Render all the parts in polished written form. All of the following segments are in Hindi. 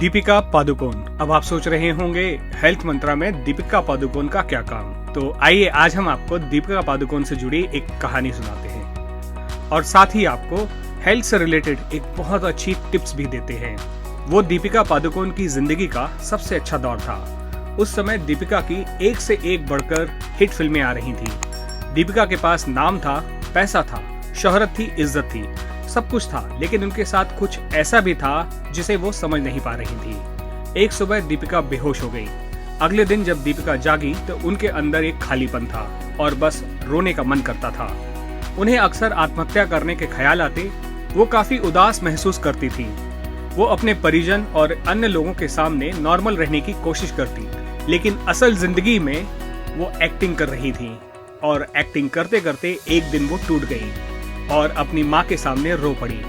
दीपिका पादुकोण। अब आप सोच रहे होंगे हेल्थ मंत्रा में दीपिका पादुकोण का क्या काम। तो आइए आज हम आपको दीपिका पादुकोण से जुड़ी एक कहानी सुनाते हैं और साथ ही आपको हेल्थ से रिलेटेड एक बहुत अच्छी टिप्स भी देते हैं। वो दीपिका पादुकोण की जिंदगी का सबसे अच्छा दौर था। उस समय दीपिका की एक से एक बढ़कर हिट फिल्में आ रही थी। दीपिका के पास नाम था, पैसा था, शोहरत थी, इज्जत थी, सब कुछ था, लेकिन उनके साथ कुछ ऐसा भी था जिसे वो समझ नहीं पा रही थी। एक सुबह दीपिका बेहोश हो गई। अगले दिन जब दीपिका जागी तो उनके अंदर एक खालीपन था और बस रोने का मन करता था। उन्हें अक्सर आत्महत्या करने के ख्याल आते। वो काफी उदास महसूस करती थी। वो अपने परिजन और अन्य लोगों के सामने नॉर्मल रहने की कोशिश करती, लेकिन असल जिंदगी में वो एक्टिंग कर रही थी और एक्टिंग करते करते एक दिन वो टूट गई और अपनी माँ के सामने रो पड़ी।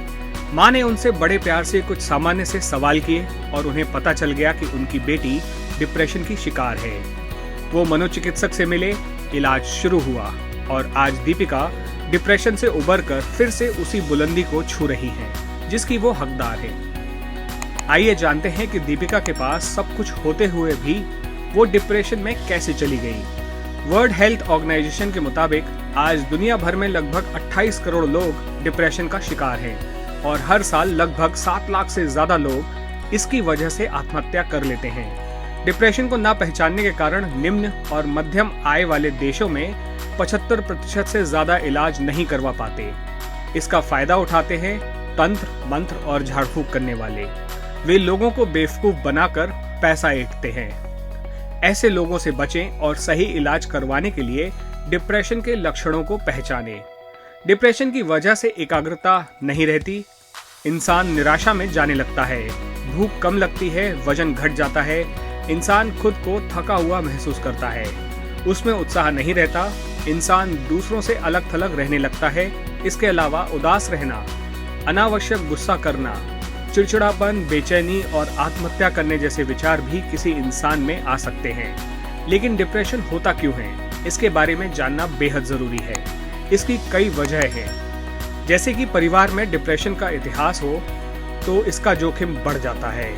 माँ ने उनसे बड़े प्यार से कुछ सामान्य से सवाल किए और उन्हें पता चल गया कि उनकी बेटी डिप्रेशन की शिकार है। वो मनोचिकित्सक से मिले, इलाज शुरू हुआ और आज दीपिका डिप्रेशन से उबरकर फिर से उसी बुलंदी को छू रही हैं जिसकी वो हकदार है। आइए जानते हैं कि दीपिका के पास सब कुछ होते हुए भी वो डिप्रेशन में कैसे चली गई। वर्ल्ड हेल्थ ऑर्गेनाइजेशन के मुताबिक आज दुनिया भर में लगभग 28 करोड़ लोग डिप्रेशन का शिकार हैं और हर साल लगभग 7 लाख से ज्यादा लोग इसकी वजह से आत्महत्या कर लेते हैं। डिप्रेशन को ना पहचानने के कारण निम्न और मध्यम आय वाले देशों में 75% से ज्यादा इलाज नहीं करवा पाते। इसका फायदा उठाते हैं तंत्र मंत्र और झाड़ फूक करने वाले। वे लोगों को बेवकूफ बनाकर पैसा ऐंठते हैं। ऐसे लोगों से बचें और सही इलाज करवाने के लिए डिप्रेशन के लक्षणों को पहचानें। डिप्रेशन की वजह से एकाग्रता नहीं रहती, इंसान निराशा में जाने लगता है, भूख कम लगती है, वजन घट जाता है, इंसान खुद को थका हुआ महसूस करता है, उसमें उत्साह नहीं रहता, इंसान दूसरों से अलग थलग रहने लगता है। इसके अलावा उदास रहना, अनावश्यक गुस्सा करना, चिड़चिड़ापन, बेचैनी और आत्महत्या करने जैसे विचार भी किसी इंसान में आ सकते हैं। लेकिन डिप्रेशन होता क्यों है, इसके बारे में जानना बेहद जरूरी है। इसकी कई वजह हैं, जैसे कि परिवार में डिप्रेशन का इतिहास हो तो इसका जोखिम बढ़ जाता है।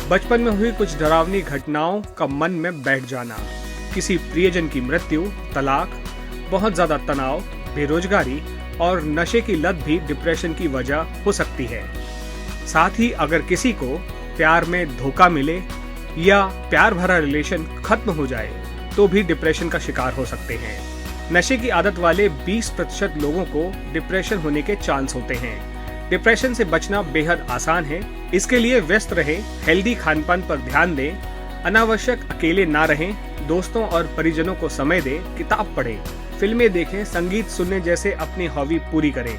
बचपन में हुई कुछ डरावनी घटनाओं का मन में बैठ जाना, किसी प्रियजन की मृत्यु, तलाक, बहुत ज्यादा तनाव, बेरोजगारी और नशे की लत भी डिप्रेशन की वजह हो सकती है। साथ ही अगर किसी को प्यार में धोखा मिले या प्यार भरा रिलेशन खत्म हो जाए तो भी डिप्रेशन का शिकार हो सकते हैं। नशे की आदत वाले 20% लोगों को डिप्रेशन होने के चांस होते हैं। डिप्रेशन से बचना बेहद आसान है। इसके लिए व्यस्त रहें, हेल्दी खानपान पर ध्यान दें, अनावश्यक अकेले ना रहें, दोस्तों और परिजनों को समय दें, किताब पढ़ें, फिल्में देखें, संगीत सुनने जैसे अपनी हॉबी पूरी करें।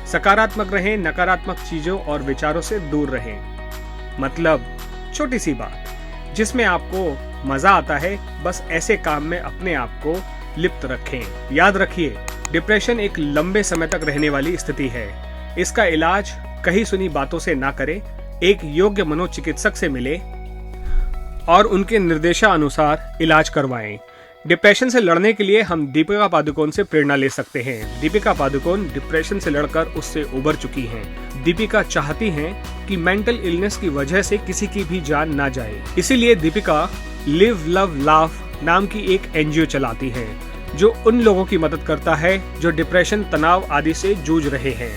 सकारात्मक रहें, नकारात्मक चीजों और विचारों से दूर रहें। मतलब छोटी सी बात जिसमें आपको मजा आता है, बस ऐसे काम में अपने आप को लिप्त रखें। याद रखिए, डिप्रेशन एक लंबे समय तक रहने वाली स्थिति है। इसका इलाज कहीं सुनी बातों से ना करें, एक योग्य मनोचिकित्सक से मिले और उनके निर्देशानुसार इलाज करवाएं। डिप्रेशन से लड़ने के लिए हम दीपिका पादुकोण से प्रेरणा ले सकते हैं। दीपिका पादुकोण डिप्रेशन से लड़कर उससे उबर चुकी हैं। दीपिका चाहती हैं कि मेंटल इलनेस की वजह से किसी की भी जान ना जाए। इसीलिए दीपिका लिव लव लाफ नाम की एक एनजीओ चलाती है जो उन लोगों की मदद करता है जो डिप्रेशन, तनाव आदि से जूझ रहे हैं।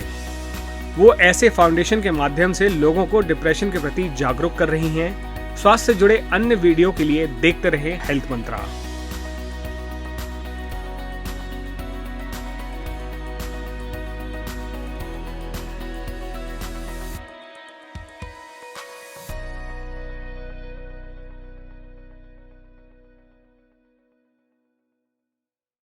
वो ऐसे फाउंडेशन के माध्यम से लोगों को डिप्रेशन के प्रति जागरूक कर रही हैं। स्वास्थ्य से जुड़े अन्य वीडियो के लिए देखते रहे हेल्थ मंत्रा।